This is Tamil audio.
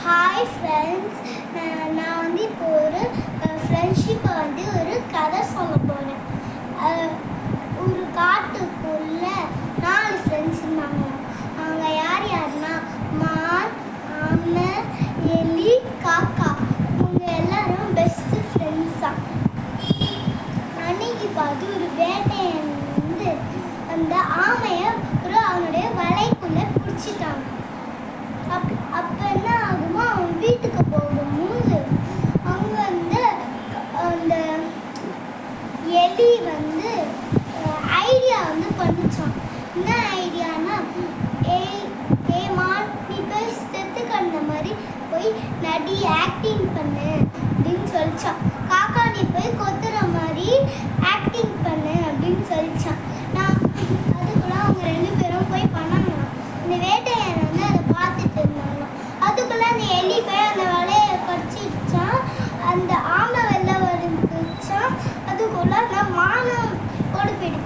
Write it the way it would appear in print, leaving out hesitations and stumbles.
ஹாய் ஃப்ரெண்ட்ஸ், நான் இப்போ ஒரு ஃப்ரெண்ட்ஷிப்பை ஒரு கதை சொல்ல போகிறேன். ஒரு காட்டுக்குள்ள 4 ஃப்ரெண்ட்ஸ் இருந்தாங்க. அவங்க யார் யாருன்னா மான், ஆமை, எலி, காக்கா. இவங்க எல்லாரும் பெஸ்ட் ஃப்ரெண்ட்ஸ் தான். அன்னைக்கு பார்த்து ஒரு வேட்டையன் அந்த ஆமையை அவனுடைய வலைக்குள்ளே பிடிச்சிட்டாங்க. அப்போ என்ன ஆகுமா, அவன் வீட்டுக்கு போகும்போது அங்கே அந்த எலி ஐடியா பண்ணிச்சான். என்ன ஐடியானா, மான், நீ போய் செத்து கண்ட மாதிரி போய் நடி ஆக்டிங் பண்ணு அப்படின்னு சொல்லிச்சான். காக்கா, நீ போய் கொத்துற மாதிரி ஆக்டிங் பண்ணு அப்படின்னு சொல்லிச்சான். அதுக்குள்ள அவங்க 2 பேரும் போய் பண்ணாங்களாம். இந்த வேட்டையன் அதை பார்த்துட்டு இருந்தாங்க. அதுக்குள்ள அந்த எலி போய் அந்த வலையை கடிச்சிடுச்சான். அந்த ஆமை வெளில வந்துச்சான். அதுக்குள்ள அந்த மானம் ஓடி போயிடுச்சு.